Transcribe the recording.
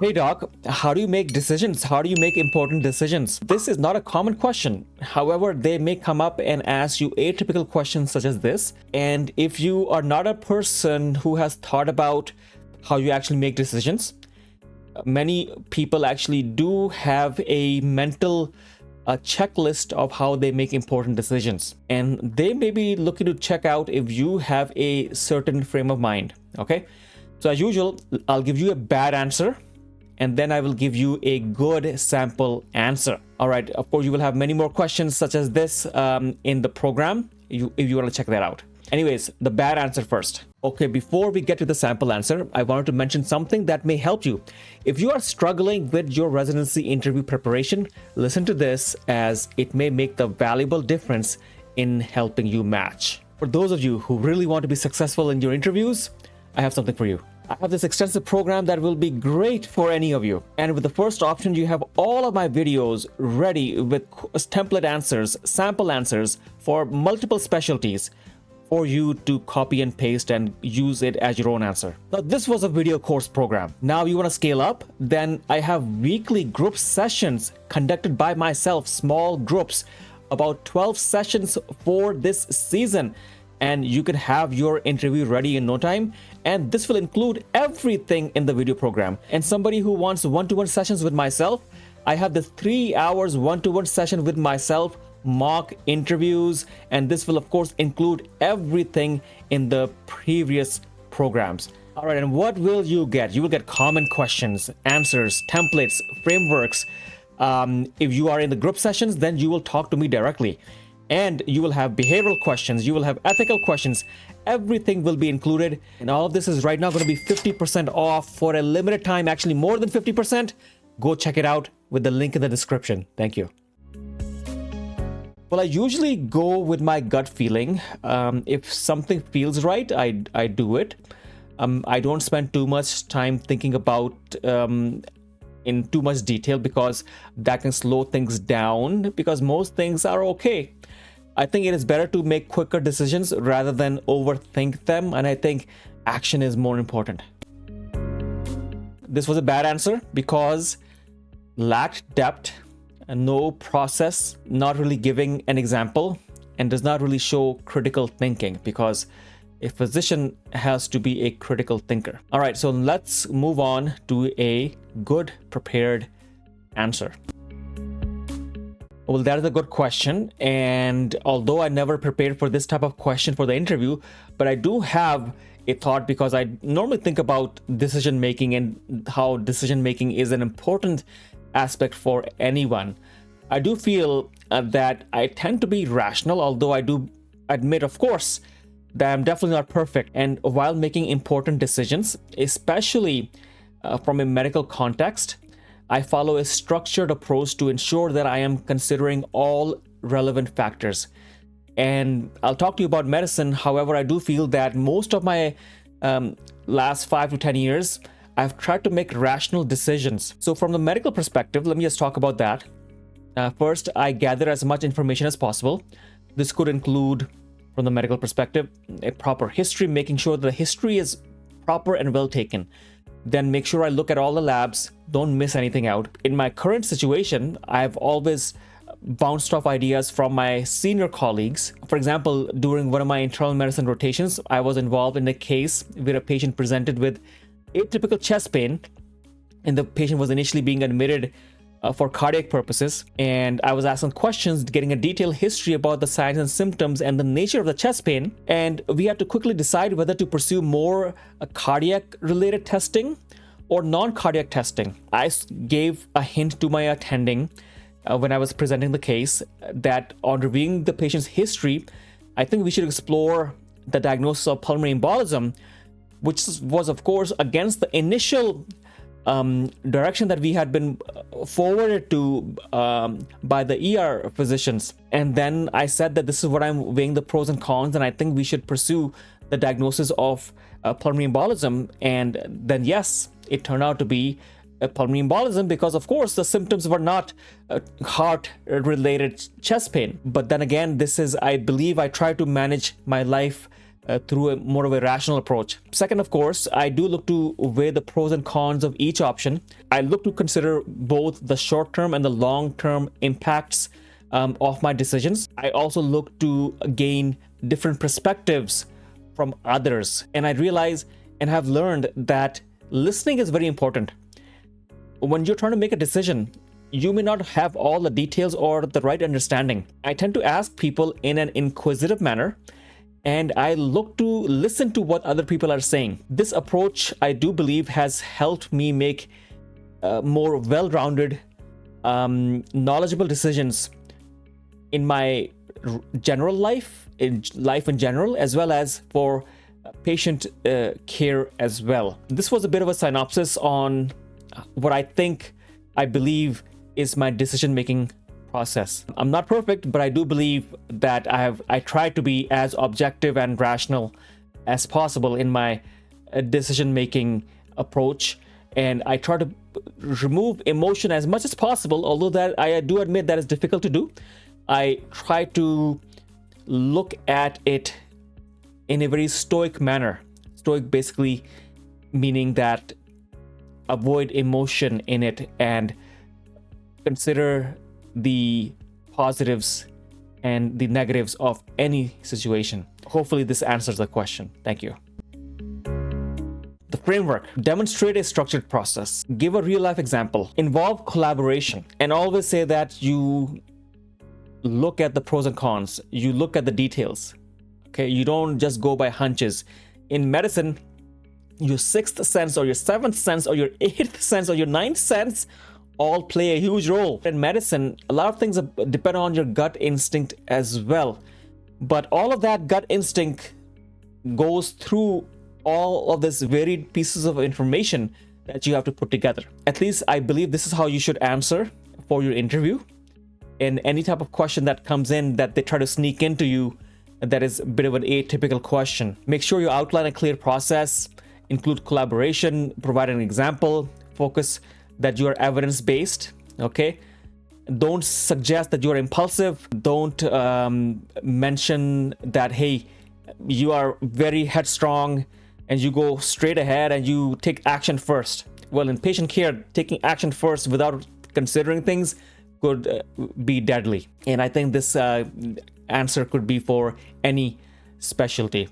Hey doc, how do you make decisions? How do you make important decisions? This is not a common question. However, they may come up and ask you atypical questions such as this. And if you are not a person who has thought about how you actually make decisions, many people actually do have a mental checklist of how they make important decisions. And they may be looking to check out if you have a certain frame of mind. Okay. So as usual, I'll give you a bad answer, and then I will give you a good sample answer. All right. Of course, you will have many more questions such as this in the program if you want to check that out. Anyways, the bad answer first. Okay, before we get to the sample answer, I wanted to mention something that may help you. If you are struggling with your residency interview preparation, listen to this, as it may make the valuable difference in helping you match. For those of you who really want to be successful in your interviews, I have something for you. I have this extensive program that will be great for any of you. And with the first option, you have all of my videos ready with template answers, sample answers for multiple specialties for you to copy and paste and use it as your own answer. Now, this was a video course program. Now you want to scale up? Then I have weekly group sessions conducted by myself, small groups, about 12 sessions for this season. And you can have your interview ready in no time. And this will include everything in the video program. And somebody who wants one-to-one sessions with myself, I have this 3 hours one-to-one session with myself, mock interviews, and this will of course include everything in the previous programs. All right, and what will you get? You will get common questions, answers, templates, frameworks. If you are in the group sessions, then you will talk to me directly. And you will have behavioral questions, you will have ethical questions, everything will be included. And all of this is right now going to be 50% off for a limited time, actually more than 50%. Go check it out with the link in the description. Thank you. Well, I usually go with my gut feeling. If something feels right, I do it. I don't spend too much time thinking about in too much detail, because that can slow things down, because most things are okay. I think it is better to make quicker decisions rather than overthink them, and I think action is more important. This was a bad answer because lacked depth, and no process, not really giving an example, and does not really show critical thinking, because a physician has to be a critical thinker. All right, so let's move on to a good prepared answer. Well, that is a good question. And although I never prepared for this type of question for the interview, but I do have a thought, because I normally think about decision making and how decision making is an important aspect for anyone. I do feel that I tend to be rational, although I do admit, of course, that I'm definitely not perfect. And while making important decisions, especially from a medical context, I follow a structured approach to ensure that I am considering all relevant factors. And I'll talk to you about medicine. However, I do feel that most of my last 5 to 10 years, I've tried to make rational decisions. So from the medical perspective, let me just talk about that. First, I gather as much information as possible. This could include, from the medical perspective, a proper history, making sure the history is proper and well taken. Then make sure I look at all the labs, don't miss anything out. In my current situation, I've always bounced off ideas from my senior colleagues. For example, during one of my internal medicine rotations, I was involved in a case where a patient presented with atypical chest pain, and the patient was initially being admitted for cardiac purposes, and I was asking questions, getting a detailed history about the signs and symptoms and the nature of the chest pain, and we had to quickly decide whether to pursue more cardiac related testing or non-cardiac testing. I gave a hint to my attending when I was presenting the case that on reviewing the patient's history, I think we should explore the diagnosis of pulmonary embolism, which was of course against the initial direction that we had been forwarded to by the ER physicians. And then I said that this is what I'm weighing the pros and cons, and I think we should pursue the diagnosis of pulmonary embolism. And then yes, it turned out to be a pulmonary embolism, because of course the symptoms were not heart related chest pain. But then again, this is, I believe I try to manage my life through a more of a rational approach. Second, of course, I do look to weigh the pros and cons of each option. I look to consider both the short-term and the long-term impacts of my decisions. I also look to gain different perspectives from others. And I realize and have learned that listening is very important. When you're trying to make a decision, you may not have all the details or the right understanding. I tend to ask people in an inquisitive manner, and I look to listen to what other people are saying. This approach, I do believe, has helped me make more well-rounded, knowledgeable decisions in my general life, in general, as well as for patient care as well. This was a bit of a synopsis on what I believe is my decision-making process. I'm not perfect, but I do believe that I try to be as objective and rational as possible in my decision-making approach, and I try to remove emotion as much as possible, although that I do admit that is difficult to do. I try to look at it in a very stoic manner. Stoic basically meaning that avoid emotion in it and consider the positives and the negatives of any situation. Hopefully this answers the question. Thank you. The framework: demonstrate a structured process, give a real life example, involve collaboration, and always say that you look at the pros and cons, you look at the details. Okay, you don't just go by hunches. In medicine, your sixth sense or your seventh sense or your eighth sense or your ninth sense all play a huge role. In medicine, a lot of things depend on your gut instinct as well. But all of that gut instinct goes through all of these varied pieces of information that you have to put together. At least I believe this is how you should answer for your interview. In any type of question that comes in that they try to sneak into you, that is a bit of an atypical question. Make sure you outline a clear process, include collaboration, provide an example, focus that you are evidence-based, okay? Don't suggest that you are impulsive. Don't mention that, hey, you are very headstrong and you go straight ahead and you take action first. Well, in patient care, taking action first without considering things could be deadly. And I think this answer could be for any specialty.